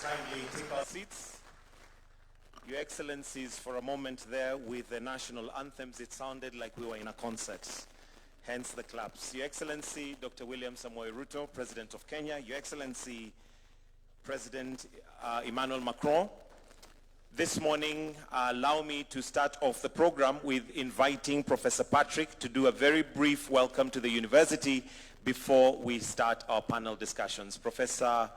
Kindly take our seats. Your Excellencies, for a moment there with the national anthems, it sounded like we were in a concert, hence the claps. Your Excellency, Dr. William Ruto, President of Kenya, Your Excellency, President Emmanuel Macron. This morning, allow me to start off the program with inviting Professor Patrick to do a very brief welcome to the university before we start our panel discussions. Professor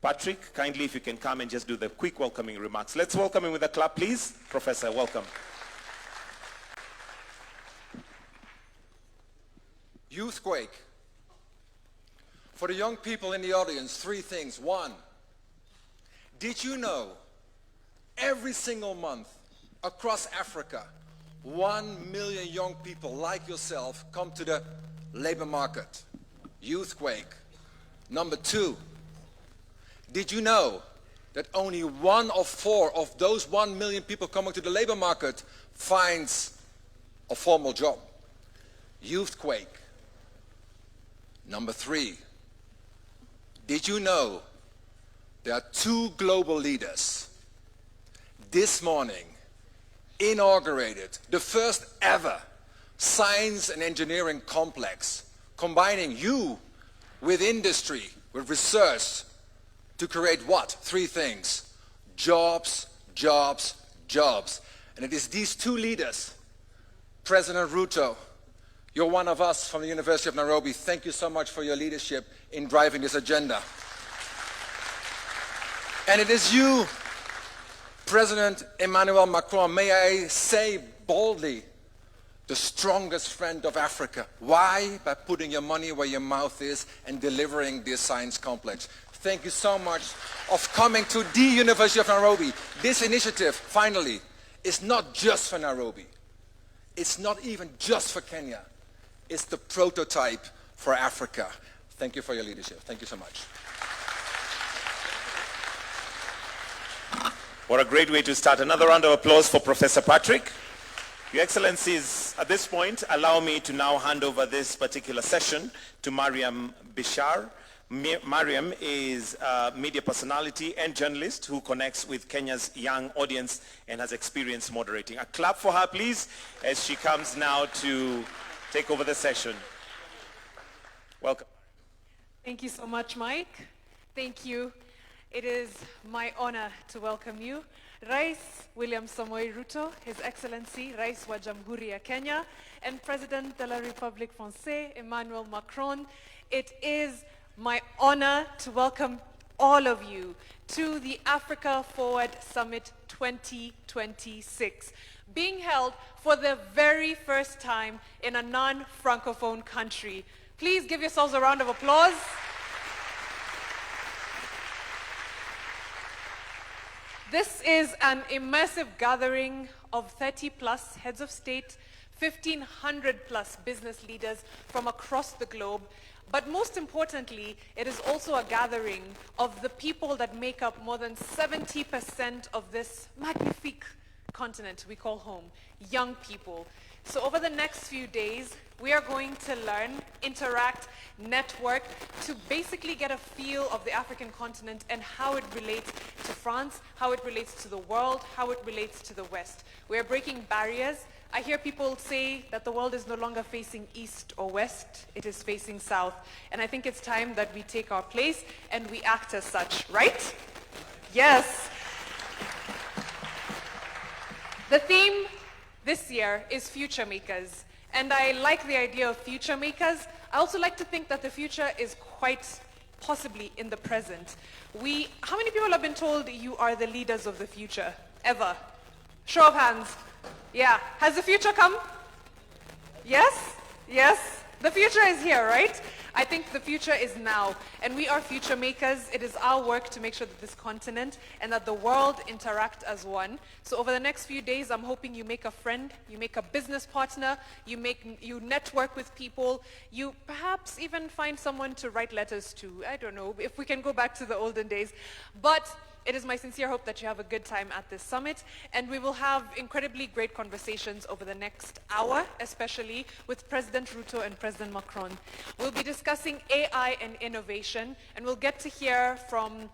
Patrick, kindly if you can come and just do the quick welcoming remarks. Let's welcome him with a clap, please. Professor, welcome. Youthquake. For the young people in the audience, three things. One, did you know every single month across Africa, 1 million young people like yourself come to the labor market? Youthquake. Number two, did you know that only 1 of 4 of those 1 million people coming to the labor market finds a formal job? Youthquake. Number 3, did you know there are 2 global leaders this morning inaugurated the first ever science and engineering complex, combining you with industry, with research, to create what? 3 things: jobs, jobs, jobs. And it is these 2 leaders, President Ruto, you're one of us from the University of Nairobi. Thank you so much for your leadership in driving this agenda. And it is you, President Emmanuel Macron, may I say boldly, the strongest friend of Africa. Why? By putting your money where your mouth is and delivering this science complex. Thank you so much of coming to the University of Nairobi. This initiative, finally, is not just for Nairobi. It's not even just for Kenya. It's the prototype for Africa. Thank you for your leadership. Thank you so much. What a great way to start. Another round of applause for Professor Patrick. Your Excellencies, at this point, allow me to now hand over this particular session to Mariam Bishar. Mariam is a media personality and journalist who connects with Kenya's young audience and has experience moderating. A clap for her, please, as she comes now to take over the session. Welcome. Thank you so much, Mike. Thank you. It is my honor to welcome you, Rais William Ruto, His Excellency Rais wa Jamhuri ya Kenya, and President de la République Française, Emmanuel Macron. It is my honor to welcome all of you to the Africa Forward Summit 2026, being held for the very first time in a non-Francophone country. Please give yourselves a round of applause. This is an immersive gathering of 30+ heads of state 1,500 plus business leaders from across the globe. But most importantly, it is also a gathering of the people that make up more than 70% of this magnifique continent we call home, young people. So over the next few days, we are going to learn, interact, network, to basically get a feel of the African continent and how it relates to France, how it relates to the world, how it relates to the West. We are breaking barriers. I hear people say that the world is no longer facing east or west, it is facing south. And I think it's time that we take our place and we act as such, right? Yes. The theme this year is Future Makers. And I like the idea of future makers. I also like to think that the future is quite possibly in the present. How many people have been told you are the leaders of the future? Ever? Show of hands. Yeah. Has the future come? Yes? Yes? The future is here, right? I think the future is now, and we are future makers. It is our work to make sure that this continent and that the world interact as one. So over the next few days, I'm hoping you make a friend, you make a business partner, you network with people, you perhaps even find someone to write letters to. I don't know, if we can go back to the olden days. But it is my sincere hope that you have a good time at this summit, and we will have incredibly great conversations over the next hour, especially with President Ruto and President Macron. We'll be discussing AI and innovation, and we'll get to hear from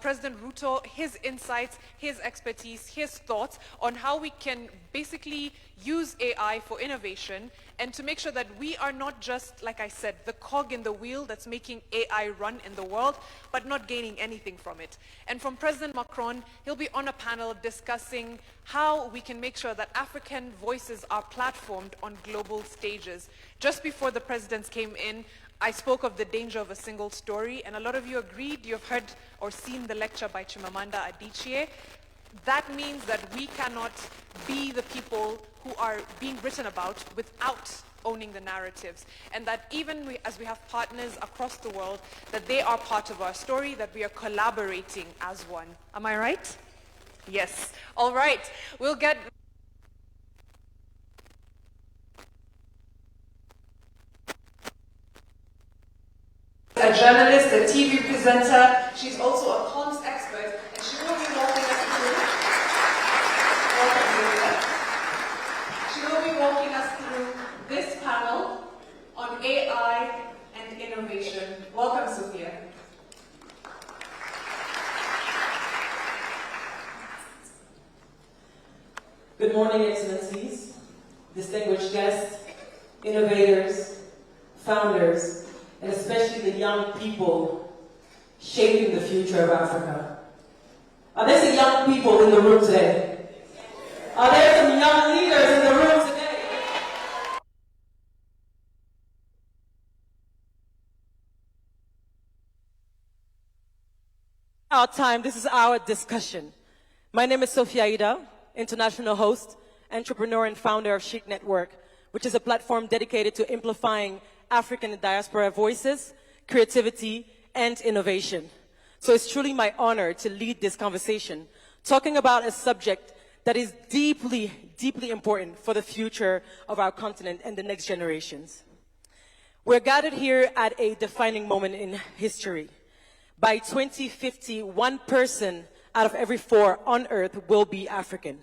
President Ruto, his insights, his expertise, his thoughts on how we can basically use AI for innovation and to make sure that we are not just, like I said, the cog in the wheel that's making AI run in the world, but not gaining anything from it. And from President Macron, he'll be on a panel discussing how we can make sure that African voices are platformed on global stages. Just before the presidents came in, I spoke of the danger of a single story, and a lot of you agreed. You've heard or seen the lecture by Chimamanda Adichie. That means that we cannot be the people who are being written about without owning the narratives. And that even as we have partners across the world, that they are part of our story, that we are collaborating as one. Am I right? Yes. All right. We'll get... a journalist, a TV presenter. She's also a comms expert, and she will be walking us through. She will be walking us through this panel on AI and innovation. Welcome, Sophia. Good morning, Excellencies, distinguished guests, innovators, founders, and especially the young people shaping the future of Africa. Are there some young people in the room today? Are there some young leaders in the room today? Our time, this is our discussion. My name is Sophia Ida, international host, entrepreneur and founder of Chic Network, which is a platform dedicated to amplifying African and diaspora voices, creativity, and innovation. So it's truly my honor to lead this conversation, talking about a subject that is deeply, deeply important for the future of our continent and the next generations. We're gathered here at a defining moment in history. By 2050, 1 person out of every 4 on Earth will be African.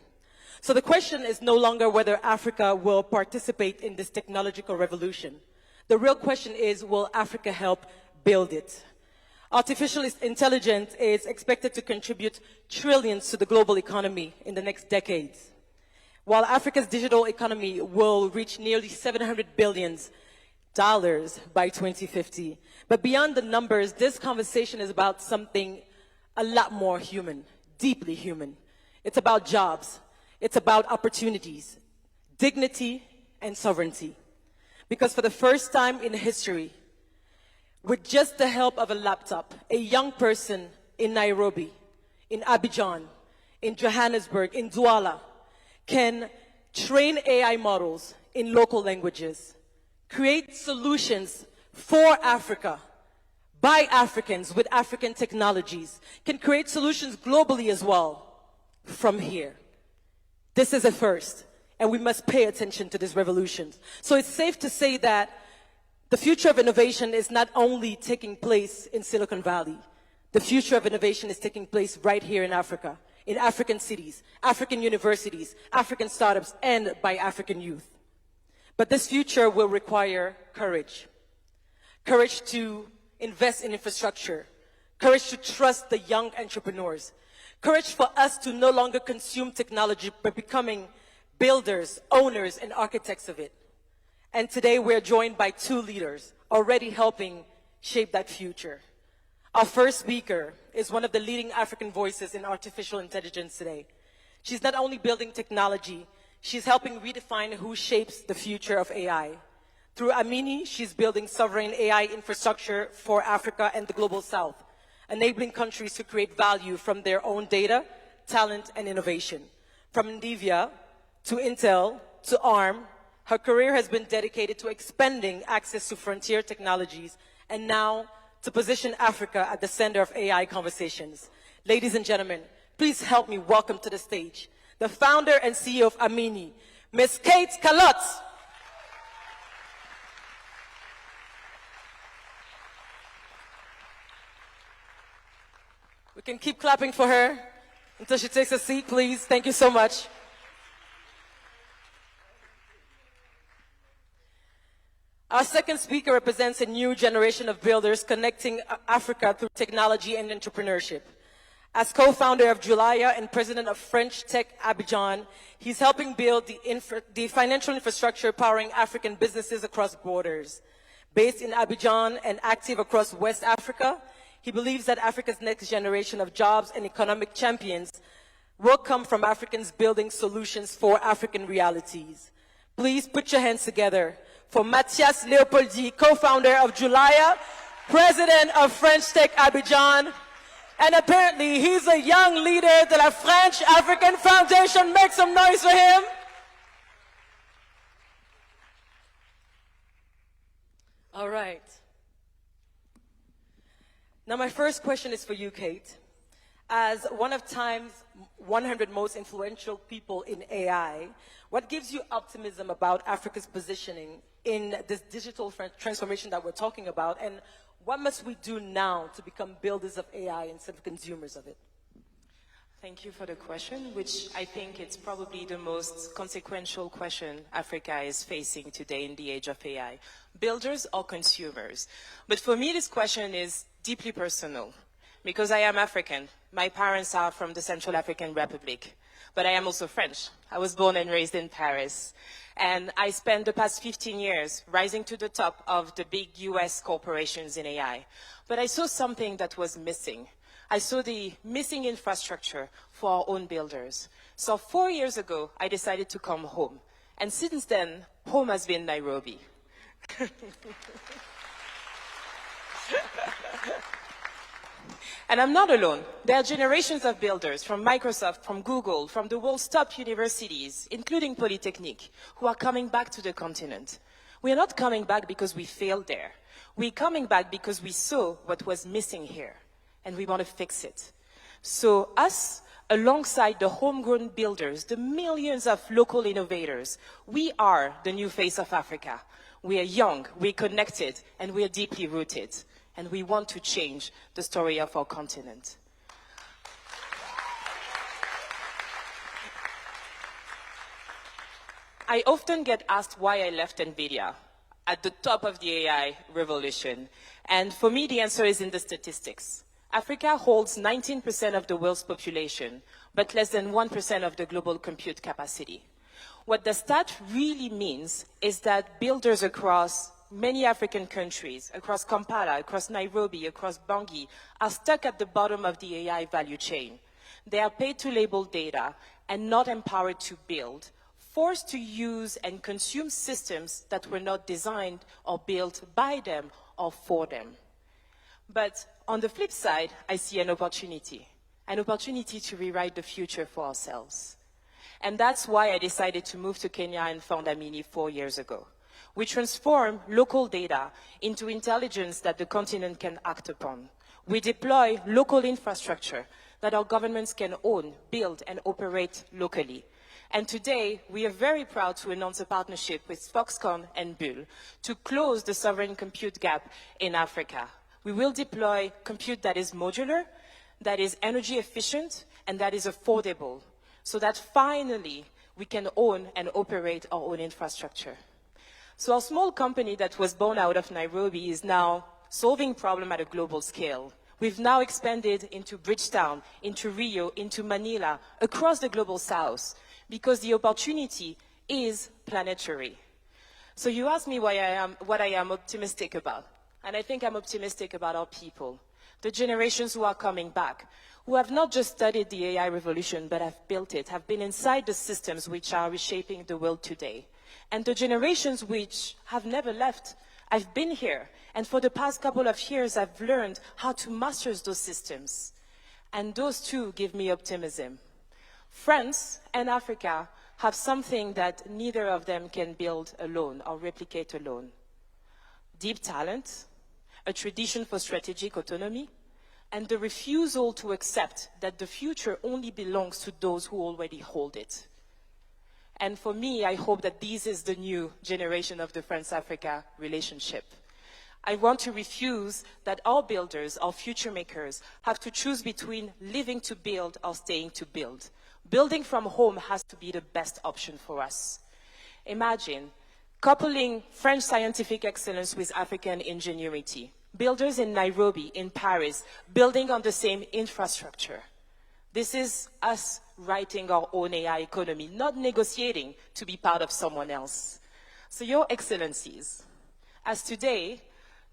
So the question is no longer whether Africa will participate in this technological revolution. The real question is, will Africa help build it? Artificial intelligence is expected to contribute trillions to the global economy in the next decades, while Africa's digital economy will reach nearly $700 billion by 2050. But beyond the numbers, this conversation is about something a lot more human, deeply human. It's about jobs. It's about opportunities, dignity, and sovereignty. Because for the first time in history, with just the help of a laptop, a young person in Nairobi, in Abidjan, in Johannesburg, in Douala, can train AI models in local languages, create solutions for Africa, by Africans with African technologies, can create solutions globally as well from here. This is a first, and we must pay attention to this revolution. So it's safe to say that the future of innovation is not only taking place in Silicon Valley. The future of innovation is taking place right here in Africa, in African cities, African universities, African startups, and by African youth. But this future will require courage. Courage to invest in infrastructure. Courage to trust the young entrepreneurs. Courage for us to no longer consume technology, but becoming builders, owners, and architects of it. And today we're joined by two leaders already helping shape that future. Our first speaker is one of the leading African voices in artificial intelligence today. She's not only building technology, she's helping redefine who shapes the future of AI. Through Amini, she's building sovereign AI infrastructure for Africa and the global south, enabling countries to create value from their own data, talent, and innovation. From Ndivya to Intel to ARM, her career has been dedicated to expanding access to frontier technologies and now to position Africa at the center of AI conversations. Ladies and gentlemen, please help me welcome to the stage the founder and CEO of Amini, Ms. Kate Kalot. We can keep clapping for her until she takes a seat, please. Thank you so much. Our second speaker represents a new generation of builders connecting Africa through technology and entrepreneurship. As co-founder of Julaya and president of French Tech Abidjan, he's helping build the financial infrastructure powering African businesses across borders. Based in Abidjan and active across West Africa, he believes that Africa's next generation of jobs and economic champions will come from Africans building solutions for African realities. Please put your hands together for Mathias Leopoldi, co-founder of Julaya, president of French Tech Abidjan, and apparently he's a young leader de la French African Foundation. Make some noise for him. All right. Now my first question is for you, Kate. As one of Time's 100 most influential people in AI, what gives you optimism about Africa's positioning in this digital transformation that we're talking about, and what must we do now to become builders of AI instead of consumers of it? Thank you for the question, which I think it's probably the most consequential question Africa is facing today in the age of AI. Builders or consumers? But for me, this question is deeply personal, because I am African. My parents are from the Central African Republic, but I am also French. I was born and raised in Paris. And I spent the past 15 years rising to the top of the big US corporations in AI. But I saw something that was missing. I saw the missing infrastructure for our own builders. So 4 years ago, I decided to come home. And since then, home has been Nairobi. And I'm not alone. There are generations of builders from Microsoft, from Google, from the world's top universities, including Polytechnique, who are coming back to the continent. We are not coming back because we failed there. We're coming back because we saw what was missing here, and we want to fix it. So us, alongside the homegrown builders, the millions of local innovators, we are the new face of Africa. We are young, we're connected, and we are deeply rooted. And we want to change the story of our continent. I often get asked why I left NVIDIA at the top of the AI revolution. And for me, the answer is in the statistics. Africa holds 19% of the world's population, but less than 1% of the global compute capacity. What the stat really means is that builders across many African countries, across Kampala, across Nairobi, across Bangui, are stuck at the bottom of the AI value chain. They are paid to label data and not empowered to build, forced to use and consume systems that were not designed or built by them or for them. But on the flip side, I see an opportunity to rewrite the future for ourselves. And that's why I decided to move to Kenya and found Amini 4 years ago. We transform local data into intelligence that the continent can act upon. We deploy local infrastructure that our governments can own, build, and operate locally. And today, we are very proud to announce a partnership with Foxconn and Bull to close the sovereign compute gap in Africa. We will deploy compute that is modular, that is energy efficient, and that is affordable, so that finally we can own and operate our own infrastructure. So our small company that was born out of Nairobi is now solving problems at a global scale. We've now expanded into Bridgetown, into Rio, into Manila, across the global south, because the opportunity is planetary. So you asked me what I am optimistic about. And I think I'm optimistic about our people, the generations who are coming back, who have not just studied the AI revolution, but have built it, have been inside the systems which are reshaping the world today. And the generations which have never left. I've been here, and for the past couple of years, I've learned how to master those systems. And those two give me optimism. France and Africa have something that neither of them can build alone or replicate alone. Deep talent, a tradition for strategic autonomy, and the refusal to accept that the future only belongs to those who already hold it. And for me, I hope that this is the new generation of the France-Africa relationship. I want to refuse that our builders, our future makers, have to choose between living to build or staying to build. Building from home has to be the best option for us. Imagine coupling French scientific excellence with African ingenuity. Builders in Nairobi, in Paris, building on the same infrastructure. This is us writing our own AI economy, not negotiating to be part of someone else. So Your Excellencies, as today,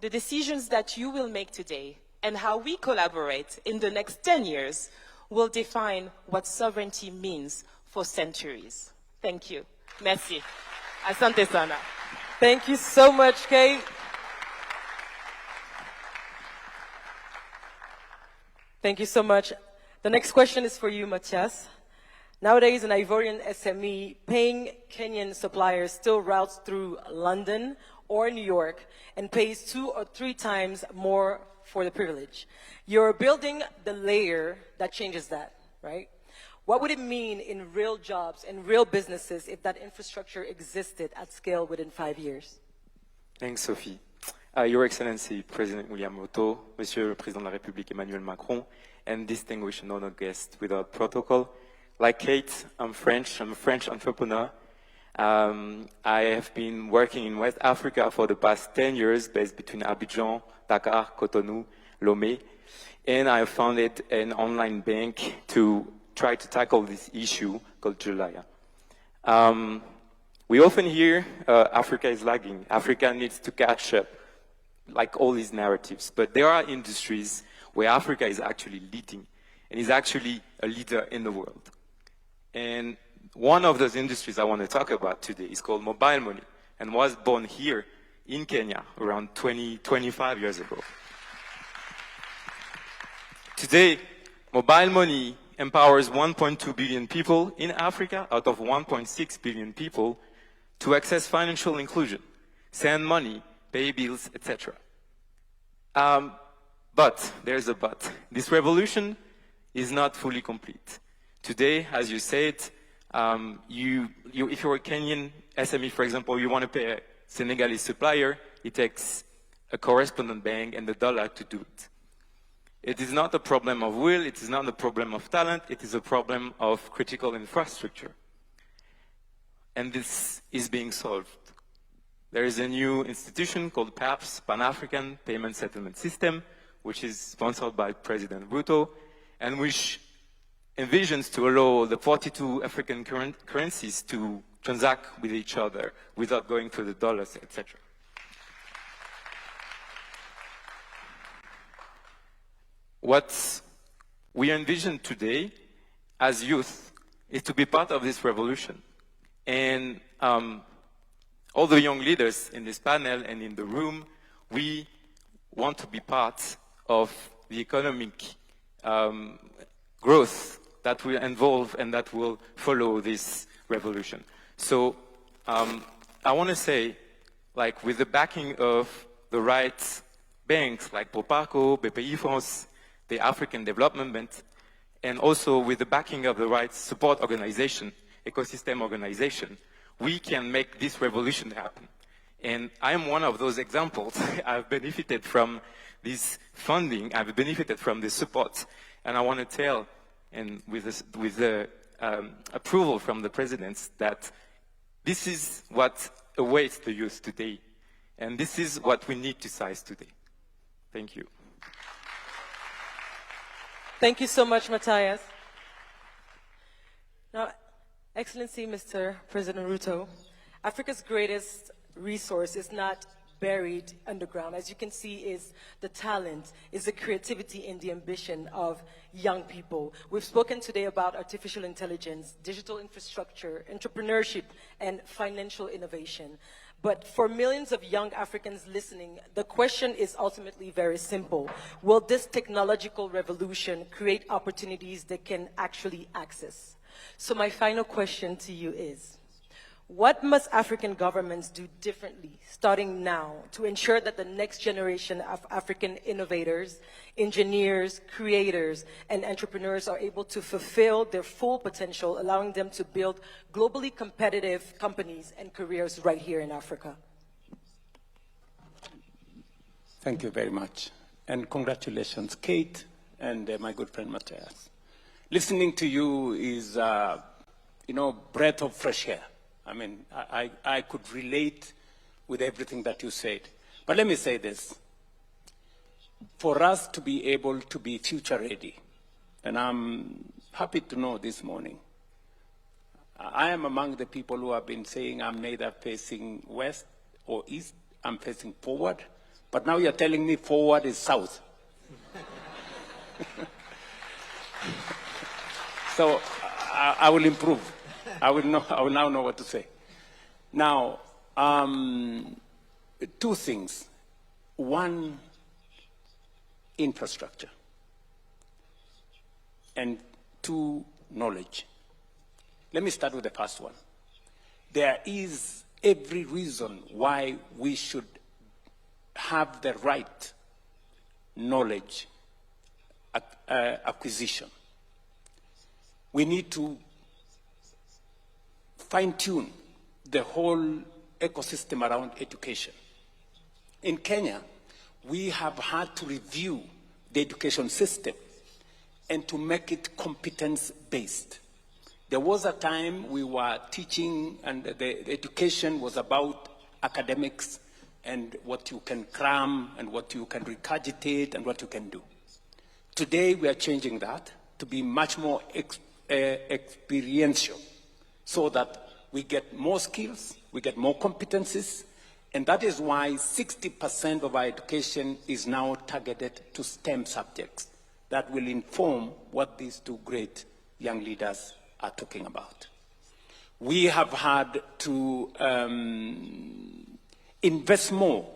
the decisions that you will make today and how we collaborate in the next 10 years will define what sovereignty means for centuries. Thank you. Merci. Asante sana. Thank you so much, Kate. Thank you so much. The next question is for you, Matthias. Nowadays, an Ivorian SME paying Kenyan suppliers still routes through London or New York and pays 2 or 3 times more for the privilege. You're building the layer that changes that, right? What would it mean in real jobs and real businesses if that infrastructure existed at scale within 5 years? Thanks, Sophie. Your Excellency, President William Ruto, Monsieur le Président de la République Emmanuel Macron, and distinguished and honored guests without protocol. Like Kate, I'm French. I'm a French entrepreneur. I have been working in West Africa for the past 10 years, based between Abidjan, Dakar, Cotonou, Lomé. And I founded an online bank to try to tackle this issue called Julaya. We often hear Africa is lagging. Africa needs to catch up, like all these narratives. But there are industries where Africa is actually leading and is actually a leader in the world. And one of those industries I want to talk about today is called mobile money and was born here in Kenya around 25 years ago. Today, mobile money empowers 1.2 billion people in Africa out of 1.6 billion people to access financial inclusion, send money, pay bills, etc. But there's a but. This revolution is not fully complete. Today, as you said, if you're a Kenyan SME, for example, you want to pay a Senegalese supplier, it takes a correspondent bank and the dollar to do it. It is not a problem of will, it is not a problem of talent, it is a problem of critical infrastructure. And this is being solved. There is a new institution called PAPS, Pan-African Payment Settlement System, which is sponsored by President Ruto, and which envisions to allow the 42 African currencies to transact with each other without going through the dollars, etc. What we envision today as youth is to be part of this revolution. And all the young leaders in this panel and in the room, we want to be part of the economic growth that will involve and that will follow this revolution. So I want to say, like with the backing of the right banks like Proparco, BPI France, the African Development Bank, and also with the backing of the right support organization, ecosystem organization, we can make this revolution happen. And I am one of those examples. I've benefited from this funding, I've benefited from the support, and I want to tell, and with the approval from the presidents, that this is what awaits the youth today, and this is what we need to seize today. Thank you. Thank you so much, Matthias. Now, Excellency Mr. President Ruto, Africa's greatest resource is not buried underground. As you can see, is the talent, is the creativity and the ambition of young people. We've spoken today about artificial intelligence, digital infrastructure, entrepreneurship, and financial innovation. But for millions of young Africans listening, the question is ultimately very simple. Will this technological revolution create opportunities they can actually access? So my final question to you is, what must African governments do differently, starting now, to ensure that the next generation of African innovators, engineers, creators, and entrepreneurs are able to fulfill their full potential, allowing them to build globally competitive companies and careers right here in Africa? Thank you very much. And congratulations, Kate, and my good friend, Matthias. Listening to you is, breath of fresh air. I mean, I could relate with everything that you said. But let me say this. For us to be able to be future ready, and I'm happy to know this morning, I am among the people who have been saying I'm neither facing west or east, I'm facing forward. But now you're telling me forward is south. So I will improve. I will now know what to say. Now, two things. One, infrastructure. And two, knowledge. Let me start with the first one. There is every reason why we should have the right knowledge acquisition. We need to fine-tune the whole ecosystem around education. In Kenya, we have had to review the education system and to make it competence-based. There was a time we were teaching and the education was about academics and what you can cram and what you can regurgitate and what you can do. Today, we are changing that to be much more experiential, so that we get more skills, we get more competencies, and that is why 60% of our education is now targeted to STEM subjects that will inform what these two great young leaders are talking about. We have had to invest more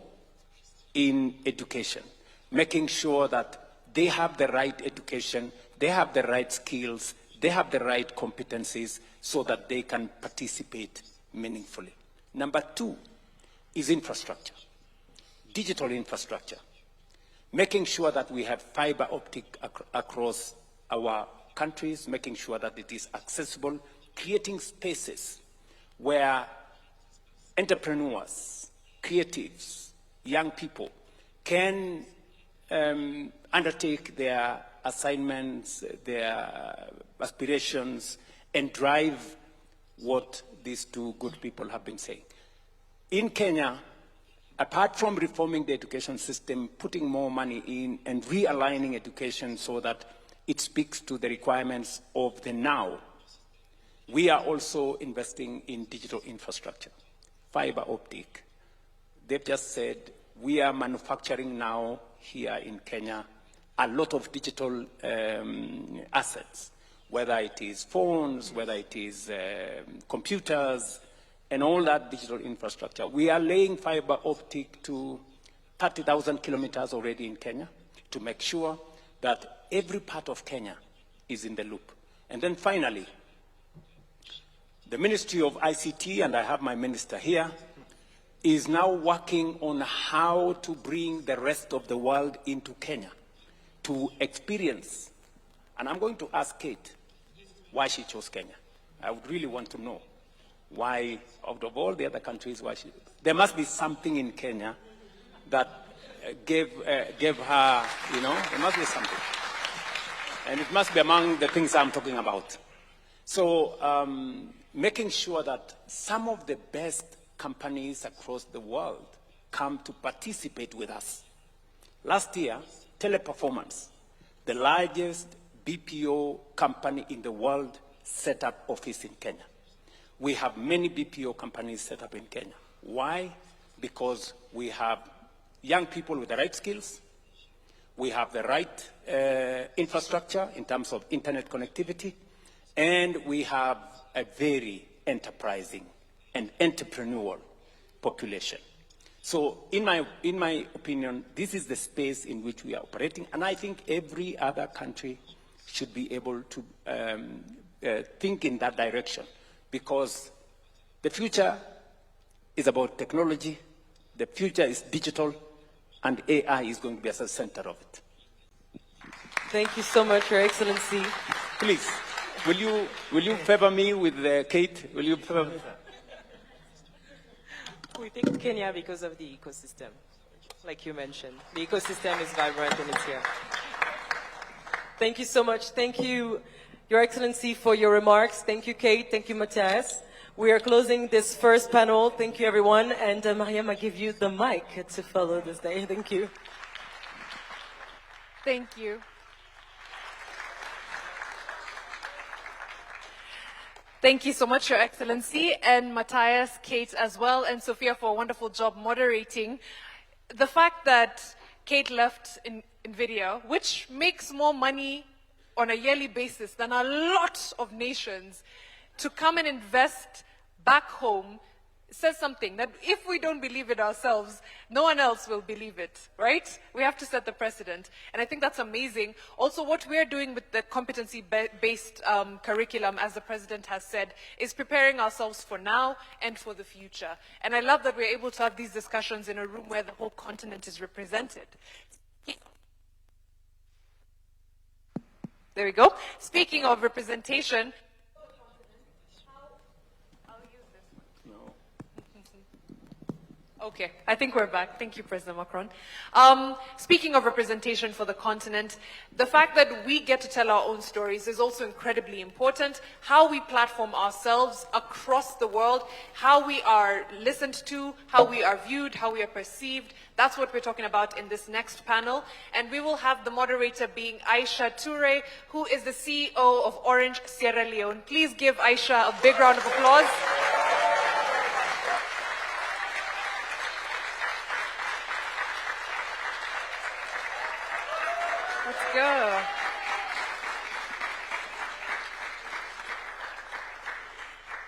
in education, making sure that they have the right education, they have the right skills, they have the right competencies so that they can participate meaningfully. Number two is infrastructure, digital infrastructure, making sure that we have fiber optic across our countries, making sure that it is accessible, creating spaces where entrepreneurs, creatives, young people can undertake their assignments, their aspirations, and drive what these two good people have been saying. In Kenya, apart from reforming the education system, putting more money in and realigning education so that it speaks to the requirements of the now, we are also investing in digital infrastructure, fiber optic. They've just said we are manufacturing now here in Kenya a lot of digital assets, whether it is phones, whether it is computers, and all that digital infrastructure. We are laying fiber optic to 30,000 kilometers already in Kenya to make sure that every part of Kenya is in the loop. And then finally, the Ministry of ICT, and I have my minister here, is now working on how to bring the rest of the world into Kenya to experience. And I'm going to ask Kate why she chose Kenya. I would really want to know why, out of all the other countries, there must be something in Kenya that gave her, there must be something. And it must be among the things I'm talking about. So making sure that some of the best companies across the world come to participate with us. Last year, Teleperformance, the largest BPO company in the world, set up office in Kenya. We have many BPO companies set up in Kenya. Why? Because we have young people with the right skills, we have the right infrastructure in terms of internet connectivity, and we have a very enterprising and entrepreneurial population. So in my opinion, this is the space in which we are operating, and I think every other country should be able to think in that direction, because the future is about technology, the future is digital, and AI is going to be at the center of it. Thank you so much, Your Excellency. Please, will you favor me with Kate? Will you favor me? We picked Kenya because of the ecosystem, like you mentioned. The ecosystem is vibrant and it's here. Thank you so much. Thank you, Your Excellency, for your remarks. Thank you, Kate. Thank you, Matthias. We are closing this first panel. Thank you, everyone. And Mariam, I give you the mic to follow this day. Thank you. Thank you. Thank you so much, Your Excellency, and Matthias, Kate as well, and Sophia for a wonderful job moderating. The fact that Kate left in video, which makes more money on a yearly basis than a lot of nations, to come and invest back home says something that if we don't believe it ourselves, no one else will believe it, right? We have to set the precedent. And I think that's amazing. Also, what we're doing with the competency-based curriculum, as the President has said, is preparing ourselves for now and for the future. And I love that we're able to have these discussions in a room where the whole continent is represented. There we go. Speaking of representation, okay, I think we're back. Thank you, President Macron. Speaking of representation for the continent, the fact that we get to tell our own stories is also incredibly important. How we platform ourselves across the world, how we are listened to, how we are viewed, how we are perceived, that's what we're talking about in this next panel. And we will have the moderator being Aisha Toure, who is the CEO of Orange Sierra Leone. Please give Aisha a big round of applause. Let's go.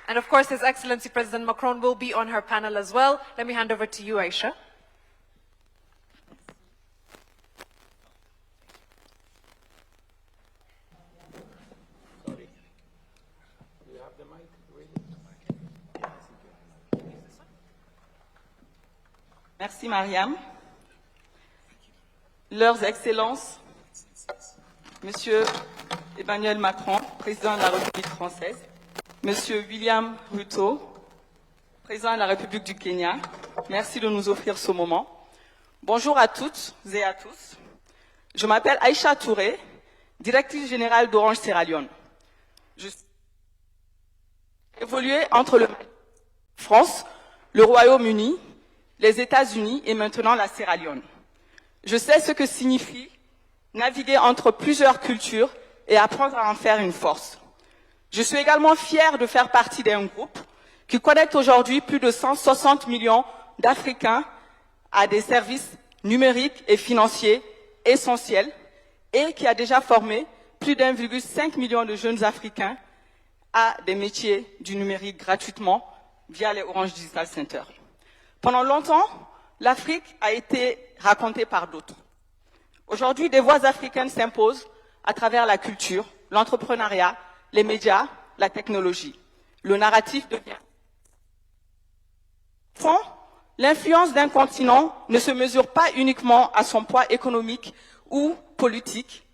And of course, His Excellency President Macron will be on her panel as well. Let me hand over to you, Aisha. Sorry. Do you have the mic ready? Merci, Mariam. Leurs Excellences, Monsieur Emmanuel Macron, Président de la République française, Monsieur William Ruto, Président de la République du Kenya, merci de nous offrir ce moment. Bonjour à toutes et à tous. Je m'appelle Aïcha Touré, directrice générale d'Orange Sierra Leone. Je suis évolué entre la France, le Royaume-Uni, les États-Unis et maintenant la Sierra Leone. Je sais ce que signifie naviguer entre plusieurs cultures et apprendre à en faire une force. Je suis également fière de faire partie d'un groupe qui connecte aujourd'hui plus de 160 millions d'Africains à des services numériques et financiers essentiels et qui a déjà formé plus d'1,5 million de jeunes Africains à des métiers du numérique gratuitement via les Orange Digital Center. Pendant longtemps, l'Afrique a été racontée par d'autres. Aujourd'hui, des voix africaines s'imposent à travers la culture, l'entrepreneuriat, les médias, la technologie. Le narratif devient... Au fond, l'influence d'un continent ne se mesure pas uniquement à son poids économique ou politique,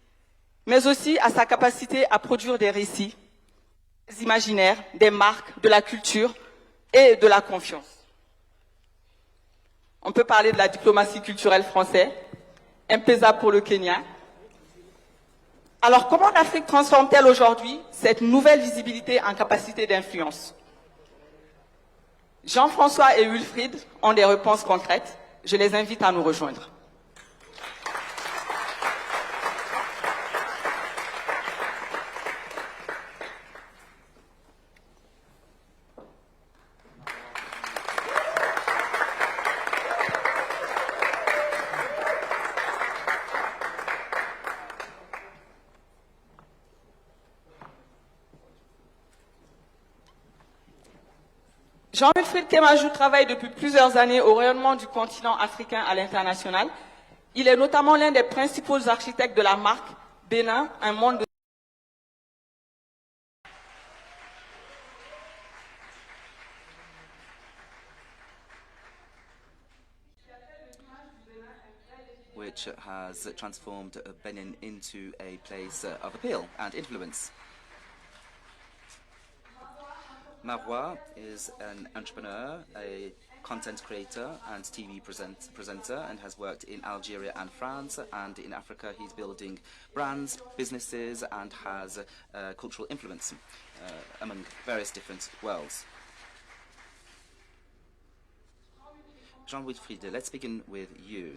mais aussi à sa capacité à produire des récits, des imaginaires, des marques, de la culture et de la confiance. On peut parler de la diplomatie culturelle française, M-Pesa pour le Kenya. Alors, comment l'Afrique transforme-t-elle aujourd'hui cette nouvelle visibilité en capacité d'influence? Jean-François et Wilfried ont des réponses concrètes. Je les invite à nous rejoindre. Jean-Wilfried Kemajou travaille depuis plusieurs années au rayonnement du continent africain à l'international. Il est notamment l'un des principaux architectes de la marque Bénin, un monde de... which has transformed Benin into a place of appeal and influence. Marwa is an entrepreneur, a content creator and TV presenter, and has worked in Algeria and France, and in Africa he's building brands, businesses, and has cultural influence among various different worlds. Jean-Wilfried, let's begin with you.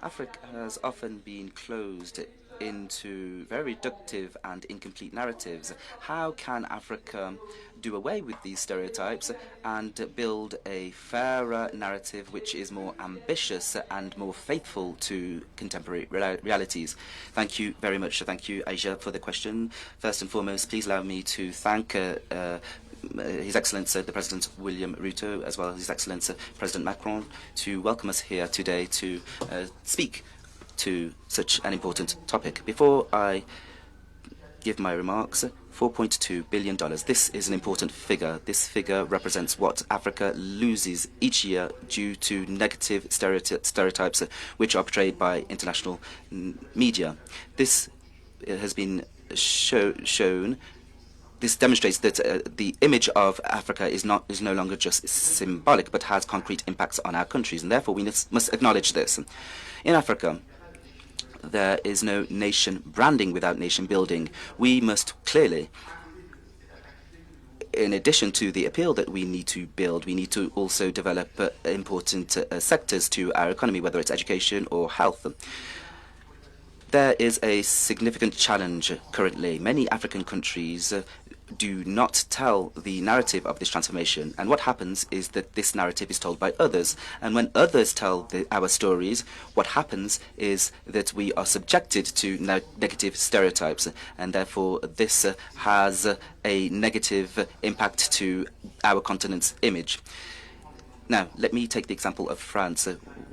Africa has often been closed into very reductive and incomplete narratives. How can Africa do away with these stereotypes and build a fairer narrative which is more ambitious and more faithful to contemporary realities? Thank you very much. Thank you, Aisha, for the question. First and foremost, please allow me to thank His Excellency the President William Ruto, as well as His Excellency President Macron, to welcome us here today to speak to such an important topic. Before I give my remarks, $4.2 billion. This is an important figure. This figure represents what Africa loses each year due to negative stereotypes which are portrayed by international media. This has been shown. This demonstrates that the image of Africa is no longer just symbolic, but has concrete impacts on our countries, and therefore we must acknowledge this. In Africa, there is no nation branding without nation building. We must clearly, in addition to the appeal that we need to build, we need to also develop important sectors to our economy, whether it's education or health. There is a significant challenge currently. Many African countries do not tell the narrative of this transformation, and what happens is that this narrative is told by others, and when others tell our stories, what happens is that we are subjected to negative stereotypes, and therefore this has a negative impact to our continent's image. Now, let me take the example of France,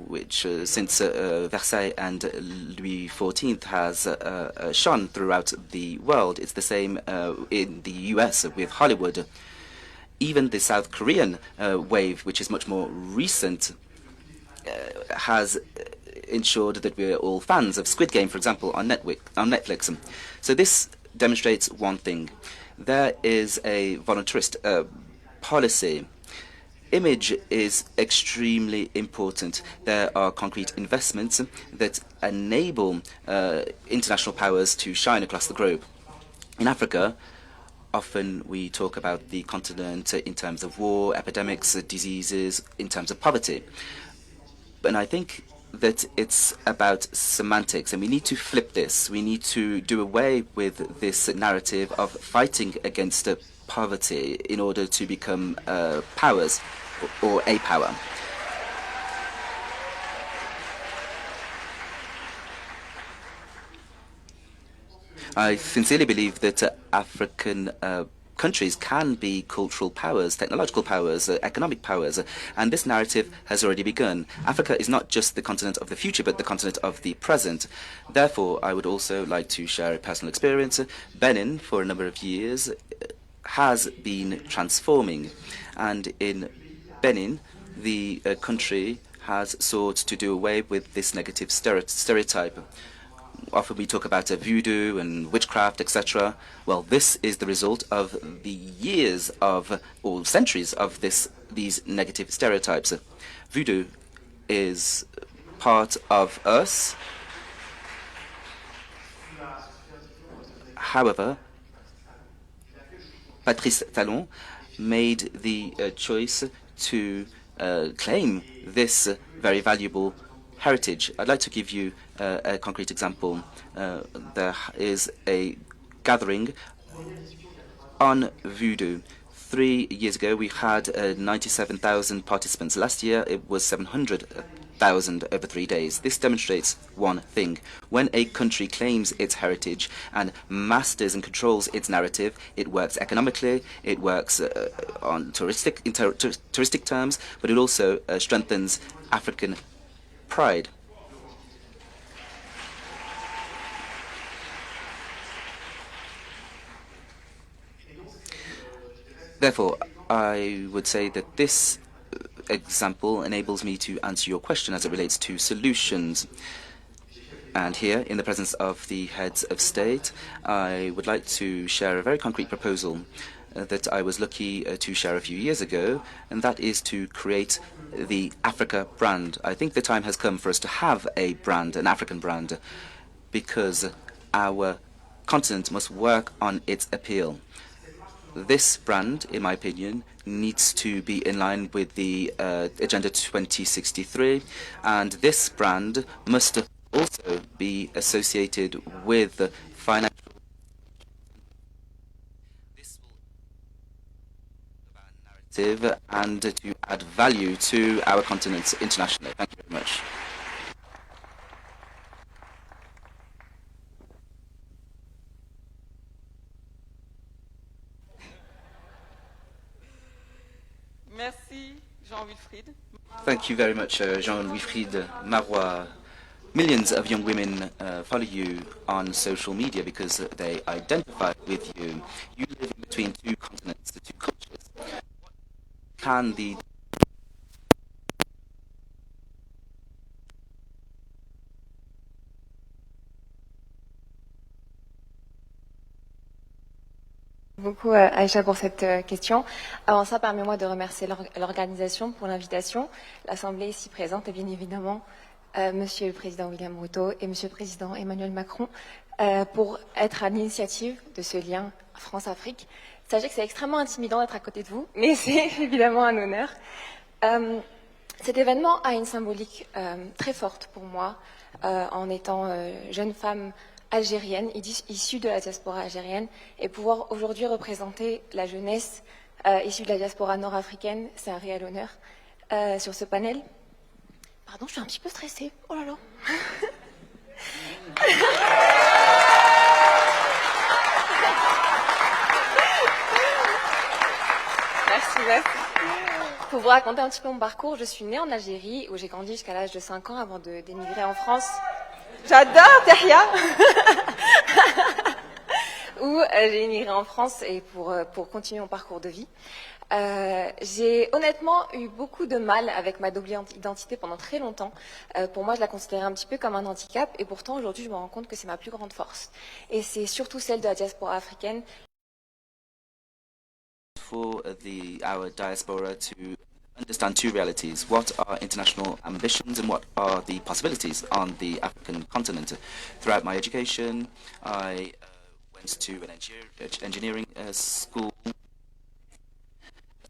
which since Versailles and Louis XIV has shone throughout the world. It's the same in the US with Hollywood. Even the South Korean wave, which is much more recent, has ensured that we're all fans of Squid Game, for example, on Netflix. So this demonstrates one thing. There is a voluntarist policy. Image is extremely important. There are concrete investments that enable international powers to shine across the globe. In Africa, often we talk about the continent in terms of war, epidemics, diseases, in terms of poverty. And I think that it's about semantics, and we need to flip this. We need to do away with this narrative of fighting against poverty in order to become powers or a power. I sincerely believe that African countries can be cultural powers, technological powers, economic powers, and this narrative has already begun. Africa is not just the continent of the future, but the continent of the present. Therefore, I would also like to share a personal experience. Benin, for a number of years, has been transforming, and in Benin, the country has sought to do away with this negative stereotype. often we talk about voodoo and witchcraft, etc. Well, this is the result of the years of, or centuries of these negative stereotypes. Voodoo is part of us. However, Patrice Talon made the choice to claim this very valuable heritage. I'd like to give you a concrete example. There is a gathering on voodoo. 3 years ago, we had 97,000 participants. Last year, it was 700,000 over 3 days. This demonstrates one thing. When a country claims its heritage and masters and controls its narrative, it works economically, it works on touristic terms, but it also strengthens African pride. Therefore, I would say that this example enables me to answer your question as it relates to solutions. And here, in the presence of the heads of state, I would like to share a very concrete proposal that I was lucky to share a few years ago, and that is to create the Africa brand. I think the time has come for us to have a brand, an African brand, because our continent must work on its appeal. This brand, in my opinion, needs to be in line with the Agenda 2063, and this brand must also be associated with financial. This will narrative and to add value to our continent internationally. Thank you very much. Merci, Jean-Wilfried. Thank you very much, Jean-Wilfried Marois. Millions of young women follow you on social media because they identify with you. You live in between two continents, the two cultures. What can the Beaucoup Aïcha pour cette question. Avant ça, permets-moi de remercier l'organisation pour l'invitation, l'Assemblée ici présente et bien évidemment Monsieur le Président William Ruto et Monsieur le Président Emmanuel Macron pour être à l'initiative de ce lien France-Afrique. Sachez que c'est extrêmement intimidant d'être à côté de vous, mais c'est évidemment un honneur. Cet événement a une symbolique très forte pour moi en étant jeune femme algérienne, issue de la diaspora algérienne, et pouvoir aujourd'hui représenter la jeunesse issue de la diaspora nord-africaine, c'est un réel honneur sur ce panel. Pardon, je suis un petit peu stressée. Oh là là. Merci. Pour vous raconter un petit peu mon parcours, je suis née en Algérie, où j'ai grandi jusqu'à l'âge de 5 ans avant d'émigrer en France. J'adore Tahia. Où j'ai immigré en France et pour continuer mon parcours de vie. J'ai honnêtement eu beaucoup de mal avec ma double identité pendant très longtemps. Pour moi, je la considérais un petit peu comme un handicap et pourtant aujourd'hui, je me rends compte que c'est ma plus grande force. Et c'est surtout celle de la diaspora africaine. For our diaspora to understand two realities. What are international ambitions and what are the possibilities on the African continent? Throughout my education, I went to an engineering school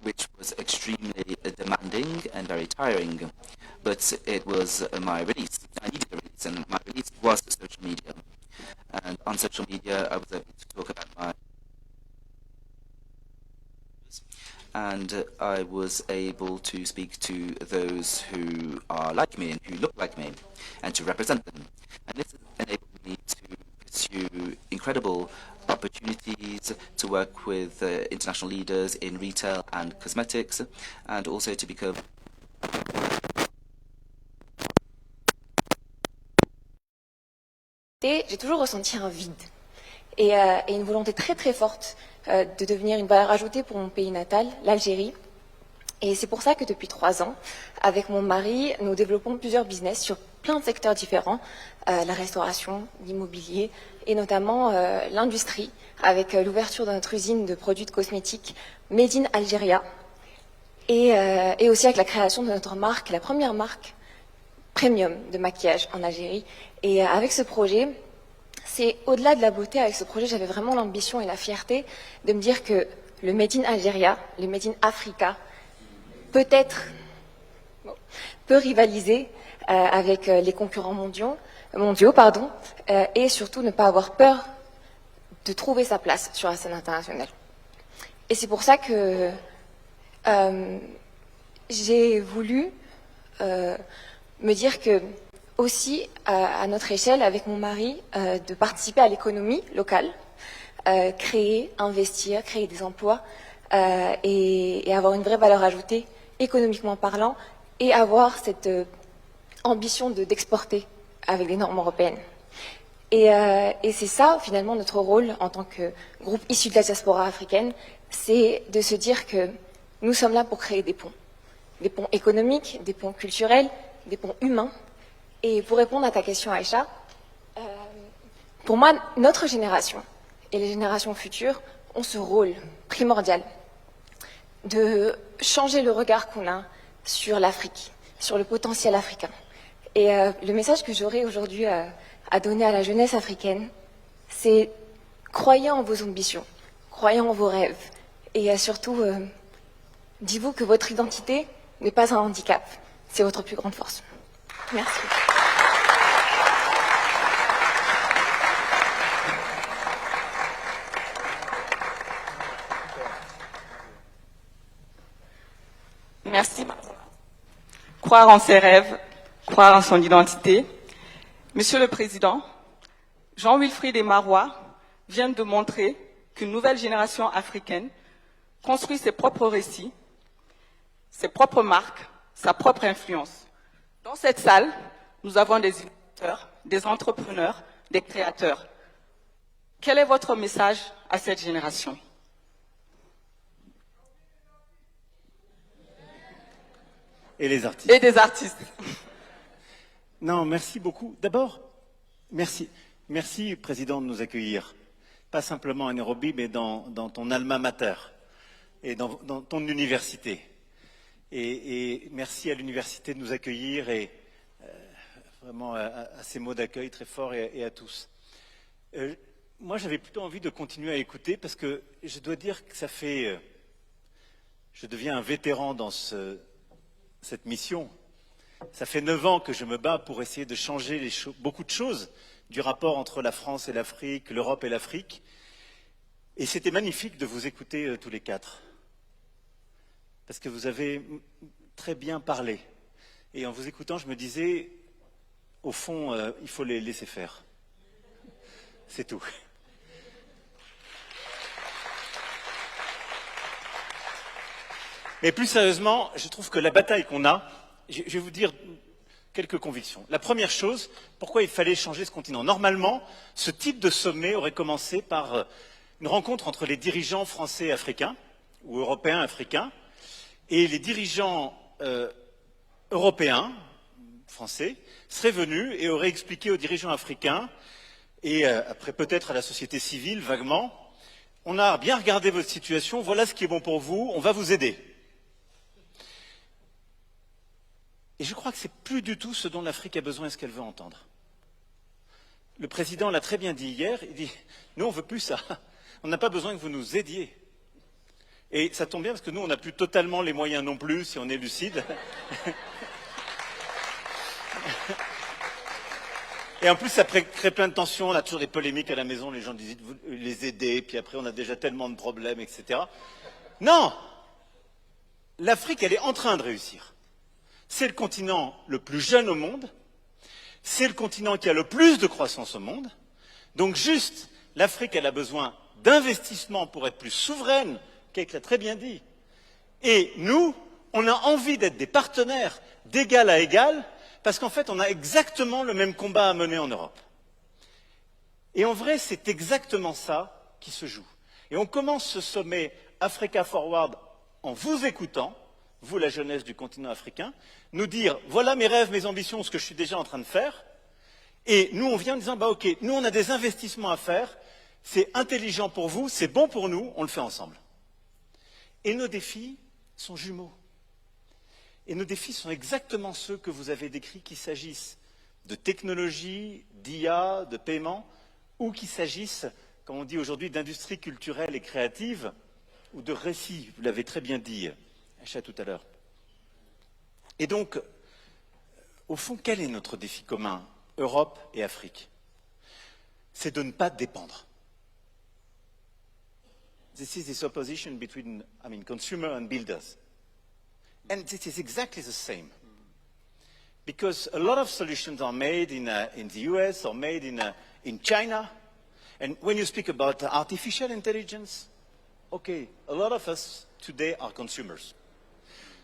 which was extremely demanding and very tiring, but it was my release. I needed a release, and my release was social media. And on social media, I was able to talk about my and I was able to speak to those who are like me and who look like me, and to represent them. And this enabled me to pursue incredible opportunities to work with international leaders in retail and cosmetics, and also to become J'ai toujours ressenti un vide et une volonté très très forte de devenir une valeur ajoutée pour mon pays natal, l'Algérie. Et c'est pour ça que depuis 3 ans, avec mon mari, nous développons plusieurs business sur plein de secteurs différents, la restauration, l'immobilier et notamment l'industrie, avec l'ouverture de notre usine de produits de cosmétiques Made in Algeria et aussi avec la création de notre marque, la première marque premium de maquillage en Algérie. Et avec ce projet, c'est au-delà de la beauté, avec ce projet, j'avais vraiment l'ambition et la fierté de me dire que le Made in Algeria, le Made in Africa, peut rivaliser avec les concurrents mondiaux, et surtout ne pas avoir peur de trouver sa place sur la scène internationale. Et c'est pour ça que j'ai voulu me dire que aussi à notre échelle, avec mon mari, de participer à l'économie locale, créer, investir, créer des emplois et avoir une vraie valeur ajoutée économiquement parlant et avoir cette ambition d'exporter avec les normes européennes. Et c'est ça, finalement, notre rôle en tant que groupe issu de la diaspora africaine, c'est de se dire que nous sommes là pour créer des ponts économiques, des ponts culturels, des ponts humains. Et pour répondre à ta question, Aïcha, pour moi, notre génération et les générations futures ont ce rôle primordial de changer le regard qu'on a sur l'Afrique, sur le potentiel africain. Et le message que j'aurais aujourd'hui à donner à la jeunesse africaine, c'est croyez en vos ambitions, croyez en vos rêves, et surtout, dites-vous que votre identité n'est pas un handicap, c'est votre plus grande force. Merci. Merci. Croire en ses rêves, croire en son identité. Monsieur le Président, Jean-Wilfried et Marois viennent de montrer qu'une nouvelle génération africaine construit ses propres récits, ses propres marques, sa propre influence. Dans cette salle, nous avons des innovateurs, des entrepreneurs, des créateurs. Quel est votre message à cette génération? Et les artistes. Et des artistes. Non, merci beaucoup. D'abord, merci. Merci, Président, de nous accueillir. Pas simplement à Nairobi, mais dans ton alma mater et dans ton université. Et merci à l'université de nous accueillir et vraiment à ces mots d'accueil très forts et à tous. Moi, j'avais plutôt envie de continuer à écouter parce que je dois dire que ça fait... je deviens un vétéran dans cette mission. Ça fait 9 ans que je me bats pour essayer de changer beaucoup de choses du rapport entre la France et l'Afrique, l'Europe et l'Afrique. Et c'était magnifique de vous écouter tous les quatre. Parce que vous avez très bien parlé. Et en vous écoutant, je me disais, au fond, il faut les laisser faire. C'est tout. Mais plus sérieusement, je trouve que la bataille qu'on a, je vais vous dire quelques convictions. La première chose, pourquoi il fallait changer ce continent? Normalement, ce type de sommet aurait commencé par une rencontre entre les dirigeants français et africains, ou européens africains, et les dirigeants européens, français, seraient venus et auraient expliqué aux dirigeants africains, et après peut-être à la société civile, vaguement, on a bien regardé votre situation, voilà ce qui est bon pour vous, on va vous aider. Et je crois que c'est plus du tout ce dont l'Afrique a besoin et ce qu'elle veut entendre. Le président l'a très bien dit hier, il dit « Nous, on ne veut plus ça. On n'a pas besoin que vous nous aidiez. » Et ça tombe bien parce que nous, on n'a plus totalement les moyens non plus, si on est lucide. Et en plus, ça crée plein de tensions. On a toujours des polémiques à la maison. Les gens disent « Vous les aider », puis après, on a déjà tellement de problèmes, etc. Non! L'Afrique, elle est en train de réussir. C'est le continent le plus jeune au monde, c'est le continent qui a le plus de croissance au monde. Donc juste, l'Afrique, elle a besoin d'investissements pour être plus souveraine, Kate l'a très bien dit. Et nous, on a envie d'être des partenaires d'égal à égal, parce qu'en fait, on a exactement le même combat à mener en Europe. Et en vrai, c'est exactement ça qui se joue. Et on commence ce sommet Africa Forward en vous écoutant, vous la jeunesse du continent africain, nous dire voilà mes rêves, mes ambitions, ce que je suis déjà en train de faire. Et nous, on vient en disant, bah ok, nous on a des investissements à faire, c'est intelligent pour vous, c'est bon pour nous, on le fait ensemble. Et nos défis sont jumeaux. Et nos défis sont exactement ceux que vous avez décrits, qu'il s'agisse de technologie, d'IA, de paiement, ou qu'il s'agisse, comme on dit aujourd'hui, d'industrie culturelle et créative, ou de récits, vous l'avez très bien dit, Acha, tout à l'heure. Et donc, au fond, quel est notre défi commun, Europe et Afrique? C'est de ne pas dépendre. This is this opposition between, consumer and builders. And this is exactly the same. Because a lot of solutions are made in the US or made in China. And when you speak about artificial intelligence, okay, a lot of us today are consumers.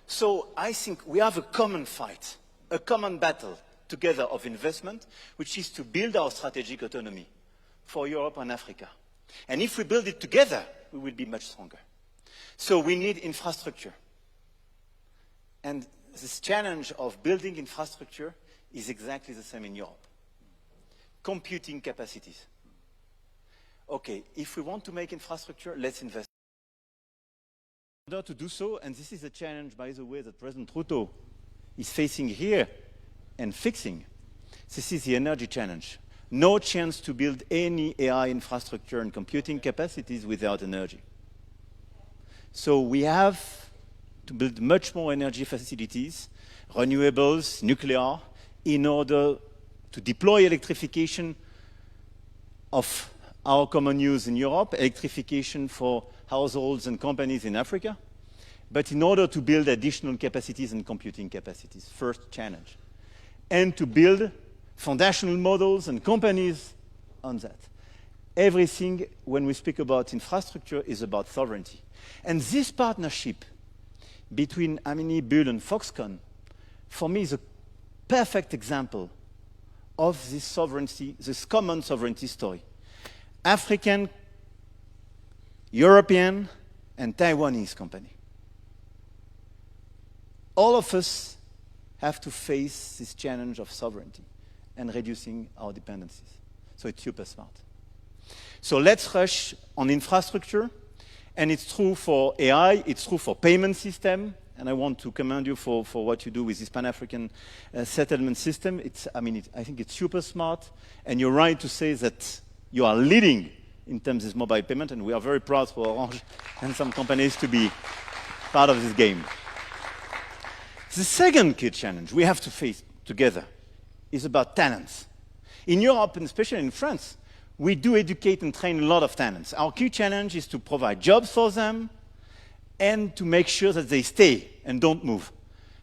So I think we have a common fight, a common battle together of investment, which is to build our strategic autonomy for Europe and Africa. And if we build it together, we will be much stronger. So we need infrastructure. And this challenge of building infrastructure is exactly the same in Europe. Computing capacities. Okay, if we want to make infrastructure, let's invest. In order to do so, and this is a challenge, by the way, that President Ruto is facing here and fixing, this is the energy challenge. No chance to build any AI infrastructure and computing capacities without energy. So we have to build much more energy facilities, renewables, nuclear, in order to deploy electrification of our common use in Europe, electrification for households and companies in Africa, but in order to build additional capacities and computing capacities, first challenge. And to build foundational models and companies on that. Everything, when we speak about infrastructure, is about sovereignty. And this partnership between Amini, Bull, and Foxconn, for me, is a perfect example of this sovereignty, this common sovereignty story. African, European, and Taiwanese company. All of us have to face this challenge of sovereignty and reducing our dependencies. So it's super smart. So let's rush on infrastructure. And it's true for AI, it's true for payment system. And I want to commend you for what you do with this Pan-African settlement system. I think it's super smart. And you're right to say that you are leading in terms of mobile payment. And we are very proud for Orange and some companies to be part of this game. The second key challenge we have to face together is about talents. In Europe, and especially in France, we do educate and train a lot of talents. Our key challenge is to provide jobs for them and to make sure that they stay and don't move.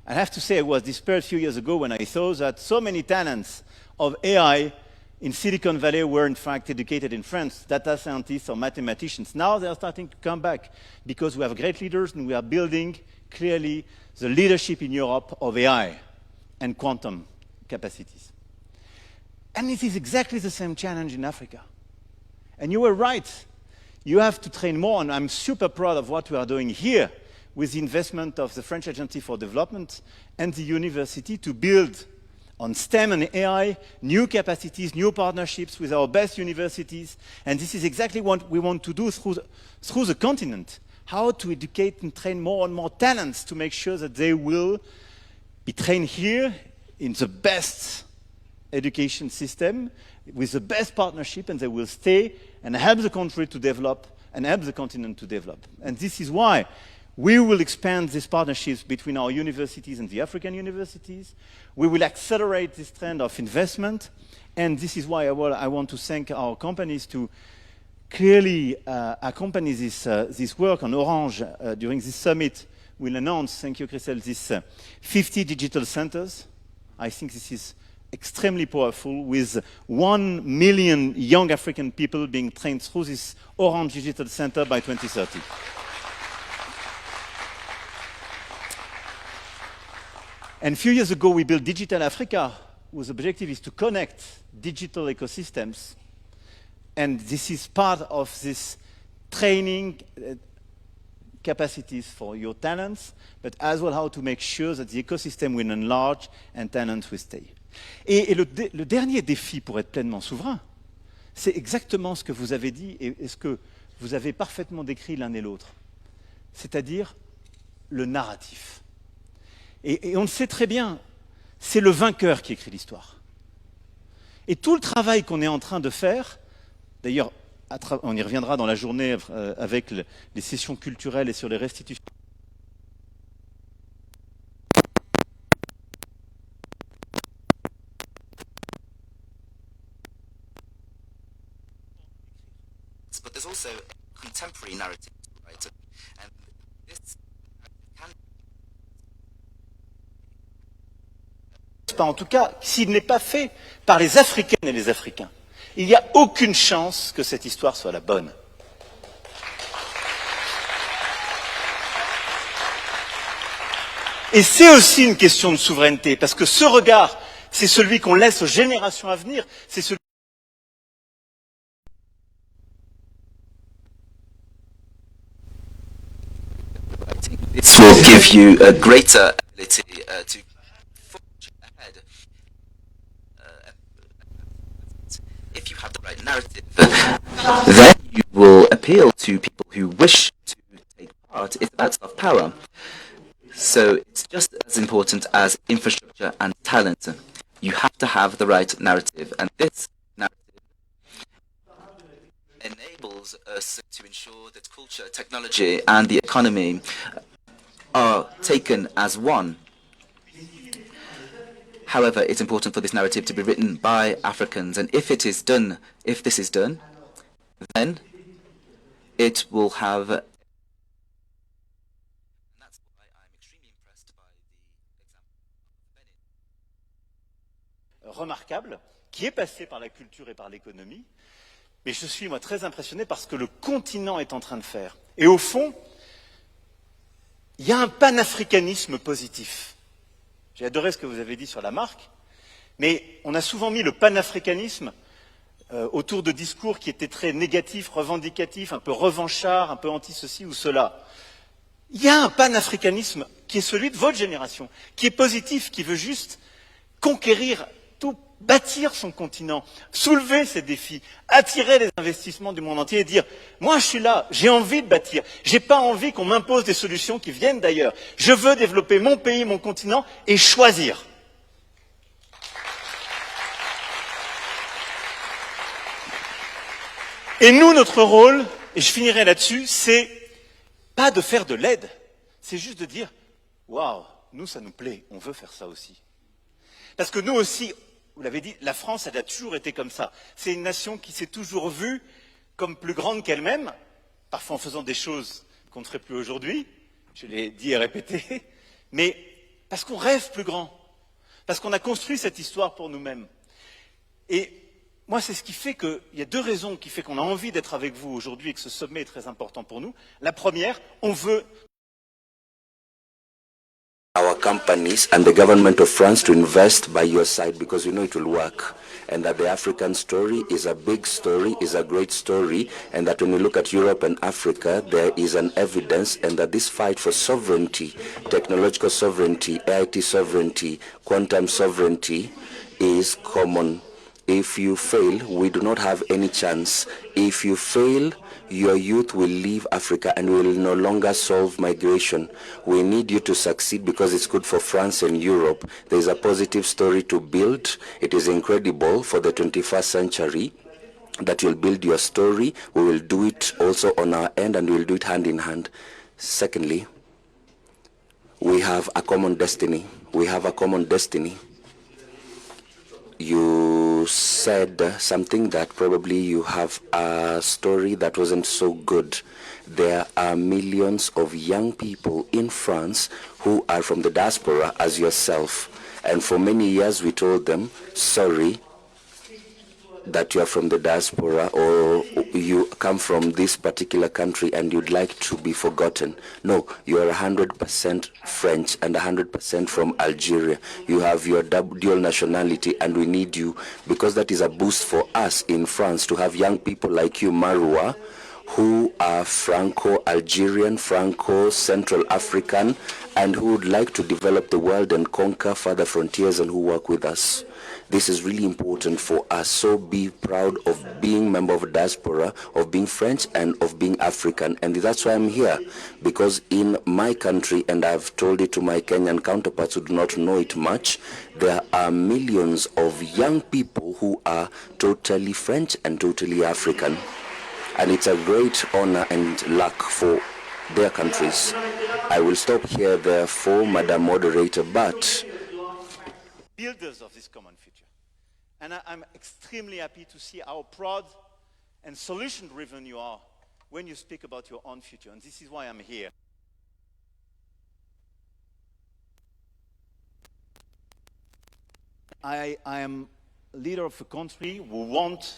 I have to say I was despaired a few years ago when I saw that so many talents of AI in Silicon Valley were in fact educated in France, data scientists or mathematicians. Now they are starting to come back because we have great leaders and we are building clearly the leadership in Europe of AI and quantum capacities. And it is exactly the same challenge in Africa. And you were right. You have to train more, and I'm super proud of what we are doing here with the investment of the French Agency for Development and the university to build on STEM and AI new capacities, new partnerships with our best universities. And this is exactly what we want to do through the continent. How to educate and train more and more talents to make sure that they will be trained here in the best education system with the best partnership, and they will stay and help the country to develop and help the continent to develop. And this is why we will expand these partnerships between our universities and the African universities. We will accelerate this trend of investment, and this is why I want to thank our companies to clearly accompany this work on Orange during this summit. We'll announce, thank you, Christelle, this 50 digital centers. I think this is extremely powerful, with 1 million young African people being trained through this Orange Digital Center by 2030. And a few years ago, we built Digital Africa, whose objective is to connect digital ecosystems. And this is part of this training, capacities for your talents, but as well how to make sure that the ecosystem will enlarge and talents will stay. Et le dernier défi pour être pleinement souverain, c'est exactement ce que vous avez dit et ce que vous avez parfaitement décrit l'un et l'autre, c'est-à-dire le narratif. Et on le sait très bien, c'est le vainqueur qui écrit l'histoire. Et tout le travail qu'on est en train de faire, d'ailleurs, on y reviendra dans la journée avec les sessions culturelles et sur les restitutions. But there's also a contemporary narrative, right? And this can... En tout cas, s'il n'est pas fait par les Africaines et les Africains, il n'y a aucune chance que cette histoire soit la bonne. Et c'est aussi une question de souveraineté, parce que ce regard, c'est celui qu'on laisse aux générations à venir, c'est celui... This will give you a greater ability to forge ahead. If you have the right narrative, then you will appeal to people who wish to take part. It's about soft power. So it's just as important as infrastructure and talent. You have to have the right narrative, and this narrative enables us to ensure that culture, technology, and the economy are taken as one. However, it's important for this narrative to be written by Africans, and if this is done, then it will have... And that's why I'm extremely impressed by the example of Benin. Remarquable, qui est passé par la culture et par l'économie, mais je suis, moi, très impressionné par ce que le continent est en train de faire. Et au fond, il y a un panafricanisme positif. J'ai adoré ce que vous avez dit sur la marque, mais on a souvent mis le panafricanisme autour de discours qui étaient très négatifs, revendicatifs, un peu revanchards, un peu anti-ceci ou cela. Il y a un panafricanisme qui est celui de votre génération, qui est positif, qui veut juste conquérir tout, bâtir son continent, soulever ses défis, attirer les investissements du monde entier et dire « Moi, je suis là, j'ai envie de bâtir, j'ai pas envie qu'on m'impose des solutions qui viennent d'ailleurs. Je veux développer mon pays, mon continent et choisir. » Et nous, notre rôle, et je finirai là-dessus, c'est pas de faire de l'aide, c'est juste de dire « Waouh, nous, ça nous plaît, on veut faire ça aussi. » Parce que nous aussi, vous l'avez dit, la France, elle a toujours été comme ça. C'est une nation qui s'est toujours vue comme plus grande qu'elle-même, parfois en faisant des choses qu'on ne ferait plus aujourd'hui, je l'ai dit et répété, mais parce qu'on rêve plus grand, parce qu'on a construit cette histoire pour nous-mêmes. Et moi, c'est ce qui fait qu'il y a deux raisons qui font qu'on a envie d'être avec vous aujourd'hui et que ce sommet est très important pour nous. La première, on veut... Our companies and the government of France to invest by your side because we know it will work, and that the African story is a big story, is a great story, and that when you look at Europe and Africa, there is an evidence, and that this fight for sovereignty, technological sovereignty, IT sovereignty, quantum sovereignty is common. If you fail, we do not have any chance. If you fail, your youth will leave Africa and will no longer solve migration. We need you to succeed because it's good for France and Europe. There's a positive story to build. It is incredible for the 21st century that you'll build your story. We will do it also on our end, and we'll do it hand in hand. Secondly, we have a common destiny. We have a common destiny. You said something that probably you have a story that wasn't so good. There are millions of young people in France who are from the diaspora as yourself. And for many years we told them, sorry that you are from the diaspora or you come from this particular country and you'd like to be forgotten. No, you are 100% French and 100% from Algeria. You have your dual nationality, and we need you because that is a boost for us in France to have young people like you, Marwa, who are Franco-Algerian, Franco-Central African, and who would like to develop the world and conquer further frontiers and who work with us. This is really important for us, so be proud of being member of diaspora, of being French and of being African. And that's why I'm here, because in my country, and I've told it to my Kenyan counterparts who do not know it much, there are millions of young people who are totally French and totally African. And it's a great honor and luck for their countries. I will stop here, therefore, Madam Moderator, but builders of this common future. And I'm extremely happy to see how proud and solution-driven you are when you speak about your own future. And this is why I'm here. I am a leader of a country who wants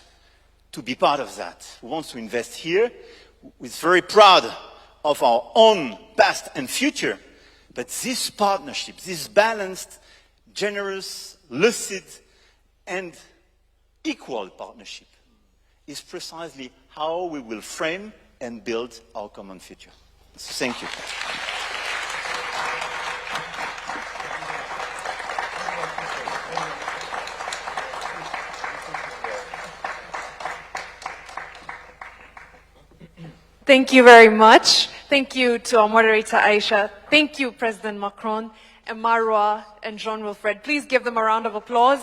to be part of that, who wants to invest here, who is very proud of our own past and future. But this partnership, this balanced, generous, lucid, and equal partnership is precisely how we will frame and build our common future. So thank you. Thank you very much. Thank you to our moderator, Aisha. Thank you, President Macron, and Marwa, and Jean-Wilfred. Please give them a round of applause.